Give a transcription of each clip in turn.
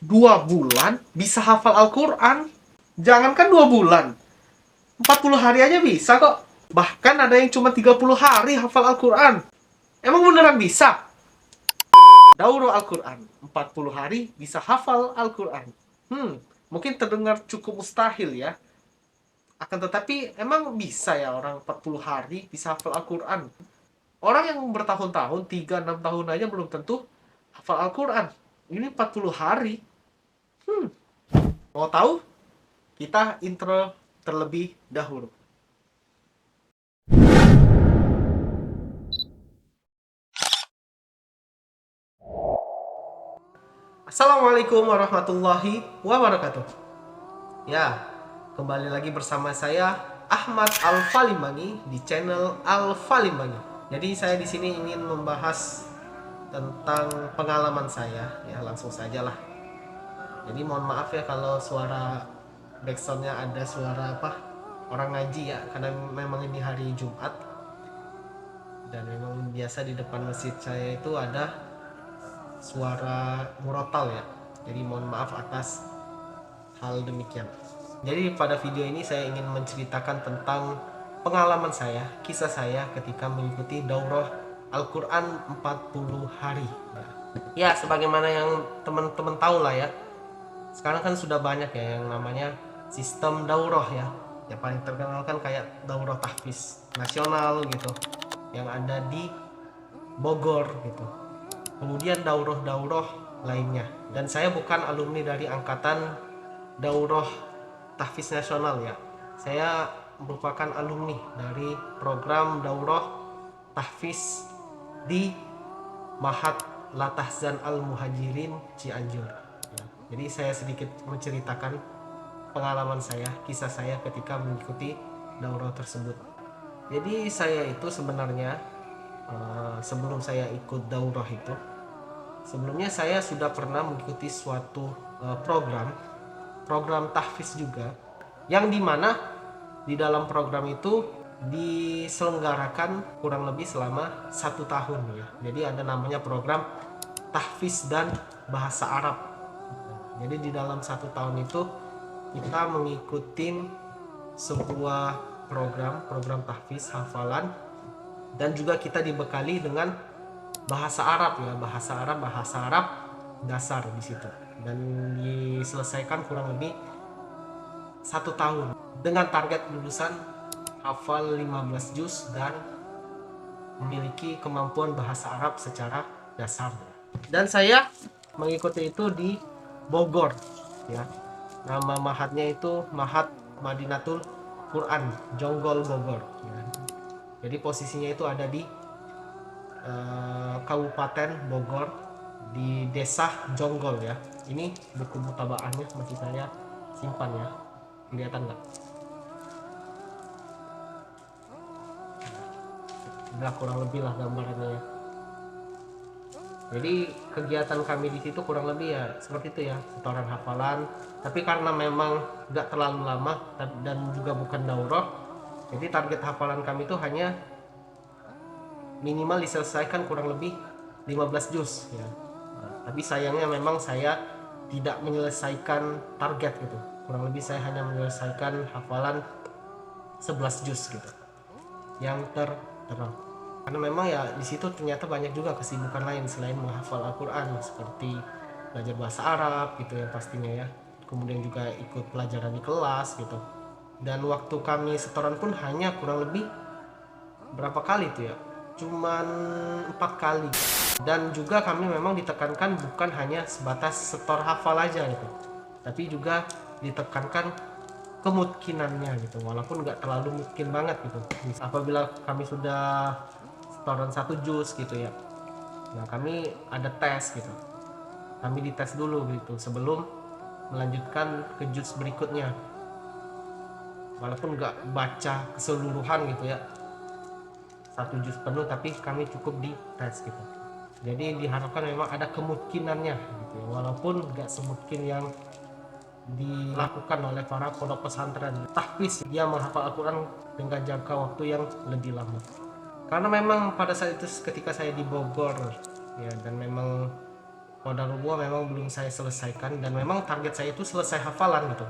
2 bulan bisa hafal Al-Quran. Jangankan 2 bulan, 40 hari aja bisa kok. Bahkan ada yang cuma 30 hari hafal Al-Quran. Emang beneran bisa? Dauro Al-Quran 40 hari bisa hafal Al-Quran. Mungkin terdengar cukup mustahil ya. Akan tetapi emang bisa ya orang 40 hari bisa hafal Al-Quran. Orang yang bertahun-tahun, 3-6 tahun aja belum tentu hafal Al-Quran. Ini 40 hari. Mau tahu? Kita intro terlebih dahulu. Assalamualaikum warahmatullahi wabarakatuh. Ya, kembali lagi bersama saya Ahmad Al-Falimbangi di channel Al-Falimbangi. Jadi saya di sini ingin membahas tentang pengalaman saya, ya langsung saja lah. Jadi mohon maaf ya kalau suara backsoundnya ada suara apa orang ngaji ya, karena memang ini hari Jumat dan memang biasa di depan masjid saya itu ada suara murotal ya. Jadi mohon maaf atas hal demikian. Jadi pada video ini saya ingin menceritakan tentang pengalaman saya, kisah saya ketika mengikuti daurah Al-Quran 40 hari. Ya, sebagaimana yang teman-teman tahu lah ya. Sekarang kan sudah banyak ya yang namanya sistem daurah ya. Yang paling terkenal kan kayak daurah tahfiz nasional gitu. Yang ada di Bogor gitu. Kemudian daurah-daurah lainnya. Dan saya bukan alumni dari angkatan daurah tahfiz nasional ya. Saya merupakan alumni dari program daurah tahfiz di Mahat Latahzan Al Muhajirin Cianjur. Ya, jadi saya sedikit menceritakan pengalaman saya, kisah saya ketika mengikuti daurah tersebut. Jadi saya itu sebenarnya sebelum saya ikut daurah itu, sebelumnya saya sudah pernah mengikuti suatu program tahfiz juga, yang dimana di dalam program itu diselenggarakan kurang lebih selama 1 tahun ya. Jadi ada namanya program tahfiz dan bahasa Arab. Jadi di dalam 1 tahun itu kita mengikuti sebuah program tahfiz hafalan, dan juga kita dibekali dengan bahasa Arab ya, bahasa Arab dasar di situ, dan diselesaikan kurang lebih 1 tahun dengan target lulusan hafal 15 juz dan memiliki kemampuan bahasa Arab secara dasar. Dan saya mengikuti itu di Bogor ya. Nama mahatnya itu Mahat Madinatul Quran Jonggol Bogor ya. Jadi posisinya itu ada di Kabupaten Bogor di Desa Jonggol ya. Ini buku mutabaahnya masih saya simpan ya. Kelihatan nggak? Udah kurang lebih lah gambarannya ya. Jadi kegiatan kami di situ kurang lebih ya seperti itu ya, setoran hafalan. Tapi karena memang nggak terlalu lama dan juga bukan daurah, jadi target hafalan kami itu hanya minimal diselesaikan kurang lebih 15 juz ya. Tapi sayangnya memang saya tidak menyelesaikan target gitu. Kurang lebih saya hanya menyelesaikan hafalan 11 juz gitu. Yang terkenal. Karena memang ya di situ ternyata banyak juga kesibukan lain selain menghafal Al-Quran, seperti belajar bahasa Arab gitu ya pastinya ya. Kemudian juga ikut pelajaran di kelas gitu. Dan waktu kami setoran pun hanya kurang lebih berapa kali tuh ya? Cuman 4 kali. Dan juga kami memang ditekankan bukan hanya sebatas setor hafal aja gitu, tapi juga ditekankan kemungkinannya gitu, walaupun nggak terlalu mungkin banget gitu. Apabila kami sudah setoran 1 juz gitu ya, nah kami ada tes gitu, kami dites dulu gitu sebelum melanjutkan ke juz berikutnya, walaupun nggak baca keseluruhan gitu ya 1 juz penuh, tapi kami cukup di tes gitu. Jadi diharapkan memang ada kemungkinannya gitu ya, walaupun nggak semungkin yang dilakukan oleh para pondok pesantren tahfiz dia menghafal Al-Quran dengan jangka waktu yang lebih lama. Karena memang pada saat itu ketika saya di Bogor ya, dan memang qadarullah memang belum saya selesaikan, dan memang target saya itu selesai hafalan gitu.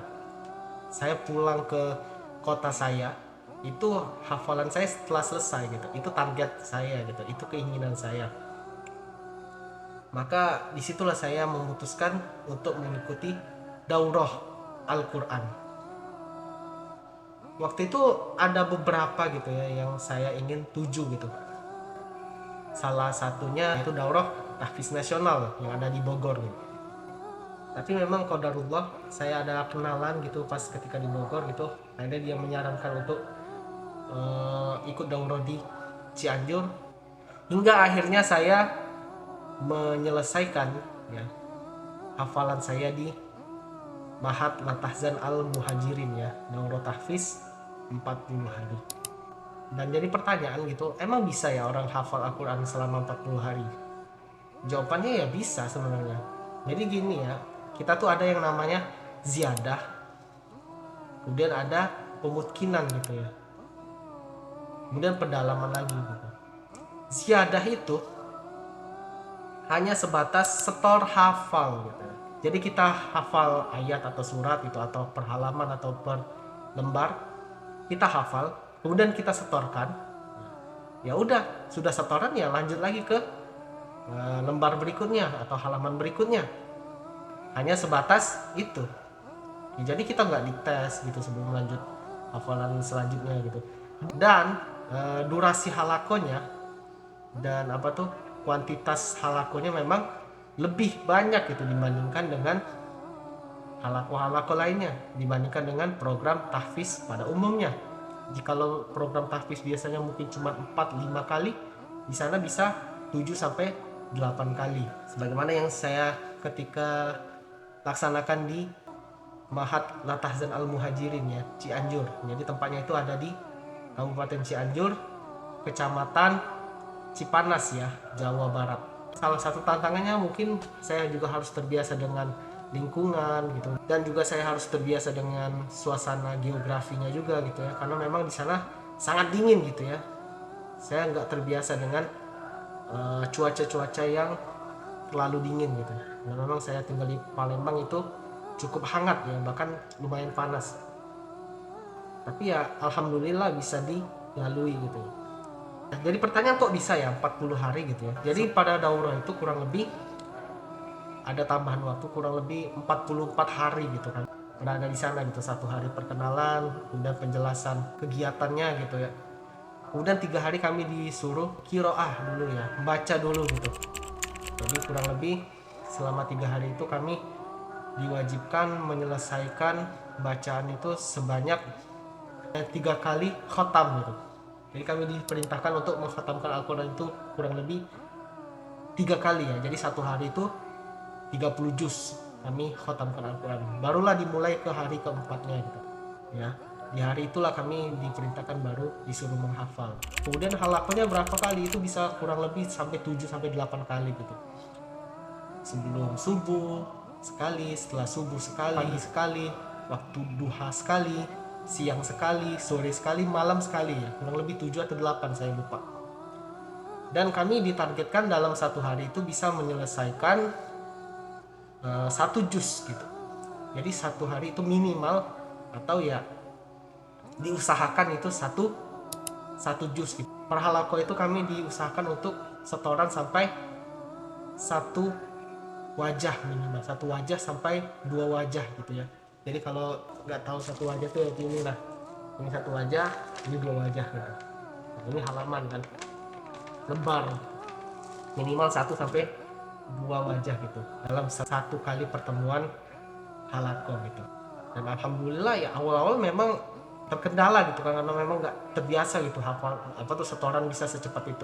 Saya pulang ke kota saya, itu hafalan saya setelah selesai gitu. Itu target saya gitu, itu keinginan saya. Maka disitulah saya memutuskan untuk mengikuti daurah Al-Quran. Waktu itu ada beberapa gitu ya yang saya ingin tuju gitu. Salah satunya itu daurah tahfiz nasional yang ada di Bogor gitu. Tapi memang qadarullah, saya ada kenalan gitu pas ketika di Bogor gitu, akhirnya dia menyarankan untuk ikut daurah di Cianjur, hingga akhirnya saya menyelesaikan ya hafalan saya di Mahat Latahzan Al-Muhajirin ya, daurah tahfiz 40 hari. Dan jadi pertanyaan gitu, emang bisa ya orang hafal Al-Quran selama 40 hari? Jawabannya ya bisa sebenarnya. Jadi gini ya, kita tuh ada yang namanya ziyadah, kemudian ada pemutkinan gitu ya, kemudian pendalaman lagi gitu. Ziyadah itu hanya sebatas setor hafal gitu. Jadi kita hafal ayat atau surat itu, atau per halaman atau per lembar, kita hafal, kemudian kita setorkan. Ya udah, sudah setoran ya lanjut lagi ke lembar berikutnya atau halaman berikutnya. Hanya sebatas itu. Ya, jadi kita nggak dites gitu sebelum lanjut hafalan selanjutnya gitu. Dan durasi halakonya dan kuantitas halakonya memang lebih banyak gitu dibandingkan dengan halako-halako lainnya, dibandingkan dengan program tahfiz pada umumnya. Jikalau program tahfiz biasanya mungkin cuma 4-5 kali, di sana bisa 7 sampai 8 kali. Sebagaimana yang saya ketika laksanakan di Mahat Latahzan Al-Muhajirin ya, Cianjur. Jadi tempatnya itu ada di Kabupaten Cianjur, Kecamatan Cipanas ya, Jawa Barat. Salah satu tantangannya mungkin saya juga harus terbiasa dengan lingkungan gitu, dan juga saya harus terbiasa dengan suasana geografinya juga gitu ya, karena memang di sana sangat dingin gitu ya. Saya nggak terbiasa dengan cuaca-cuaca yang terlalu dingin gitu. Dan memang saya tinggal di Palembang itu cukup hangat ya, bahkan lumayan panas. Tapi ya alhamdulillah bisa dilalui gitu. Jadi pertanyaan kok bisa ya 40 hari gitu ya. Jadi pada daurah itu kurang lebih ada tambahan waktu kurang lebih 44 hari gitu kan. Berada di sana gitu, 1 hari perkenalan, kemudian penjelasan kegiatannya gitu ya. Kemudian 3 hari kami disuruh kiroah dulu ya, baca dulu gitu. Jadi kurang lebih selama 3 hari itu kami diwajibkan menyelesaikan bacaan itu sebanyak 3 kali khotam gitu. Jadi kami diperintahkan untuk mengkhatamkan Al-Quran itu kurang lebih 3 kali ya. Jadi 1 hari itu 30 juz kami khatamkan Al-Quran. Barulah dimulai ke hari keempatnya gitu ya. Di hari itulah kami diperintahkan baru disuruh menghafal. Kemudian halakonya berapa kali, itu bisa kurang lebih sampai 7 sampai 8 kali gitu. Sebelum subuh sekali, setelah subuh sekali, pagi sekali, waktu duha sekali, siang sekali, sore sekali, malam sekali ya. Kurang lebih 7 atau 8, saya lupa. Dan kami ditargetkan dalam 1 hari itu bisa menyelesaikan 1 juz gitu. Jadi 1 hari itu minimal, atau ya diusahakan itu satu juz gitu. Per halaqah itu kami diusahakan untuk setoran sampai 1 wajah minimal, 1 wajah sampai 2 wajah gitu ya. Jadi kalau nggak tahu 1 wajah tuh ya ini lah, ini 1 wajah, ini 2 wajah gitu. Nah, ini halaman kan, lembar minimal 1 sampai 2 wajah gitu dalam 1 kali pertemuan halaqah gitu. Dan alhamdulillah ya awal-awal memang terkendala gitu karena memang nggak terbiasa gitu hafal setoran bisa secepat itu.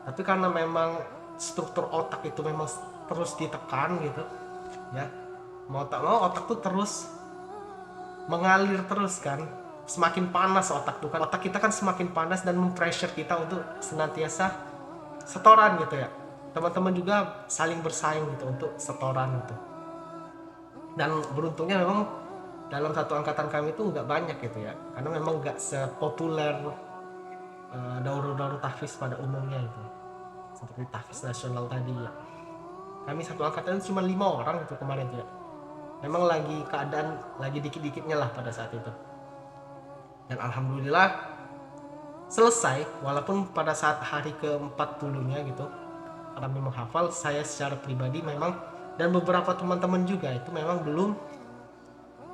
Tapi karena memang struktur otak itu memang terus ditekan gitu ya, mau tak mau otak tuh terus mengalir terus kan, semakin panas otak tuh kan, otak kita kan semakin panas dan mempressure kita untuk senantiasa setoran gitu ya. Teman-teman juga saling bersaing gitu untuk setoran gitu. Dan beruntungnya memang dalam satu angkatan kami itu nggak banyak gitu ya, karena memang nggak sepopuler daurah-daurah tahfiz pada umumnya itu, seperti tahfiz nasional tadi ya. Kami satu angkatan cuma 5 orang itu kemarin tuh ya. Memang lagi keadaan lagi dikit-dikitnya lah pada saat itu. Dan alhamdulillah selesai, walaupun pada saat hari ke-40-nya gitu kami menghafal. Saya secara pribadi memang, dan beberapa teman-teman juga itu memang belum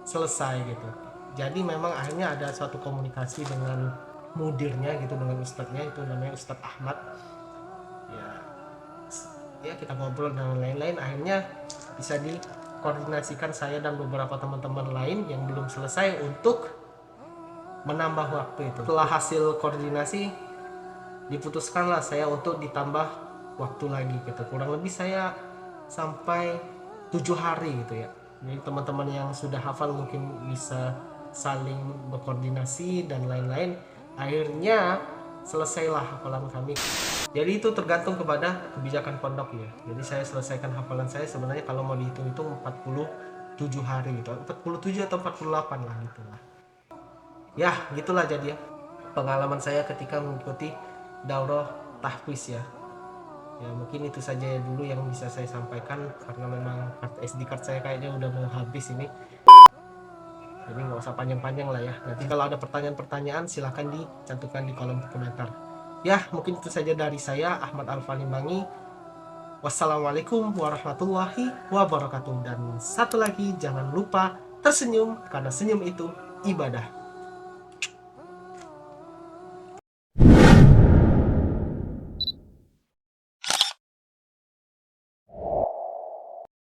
selesai gitu. Jadi memang akhirnya ada suatu komunikasi dengan mudirnya gitu, dengan ustadznya, itu namanya Ustadz Ahmad ya. Ya kita ngobrol dan lain-lain, akhirnya bisa dikoordinasikan saya dan beberapa teman-teman lain yang belum selesai untuk menambah waktu itu. Setelah hasil koordinasi diputuskanlah saya untuk ditambah waktu lagi gitu, kurang lebih saya sampai 7 hari gitu ya. Jadi teman-teman yang sudah hafal mungkin bisa saling berkoordinasi dan lain-lain, akhirnya selesailah hafalan kami. Jadi itu tergantung kepada kebijakan pondok ya. Jadi saya selesaikan hafalan saya sebenarnya kalau mau dihitung-hitung 47 hari gitu, 47 atau 48 lah gitu lah. Ya gitulah jadi ya pengalaman saya ketika mengikuti daurah tahfiz ya. Ya mungkin itu saja dulu yang bisa saya sampaikan, karena memang SD card saya kayaknya udah mau habis ini. Jadi nggak usah panjang-panjang lah ya. Nanti kalau ada pertanyaan-pertanyaan silahkan dicantumkan di kolom komentar. Ya mungkin itu saja dari saya, Ahmad Al-Falimangi. Wassalamualaikum warahmatullahi wabarakatuh. Dan satu lagi, jangan lupa tersenyum, karena senyum itu ibadah.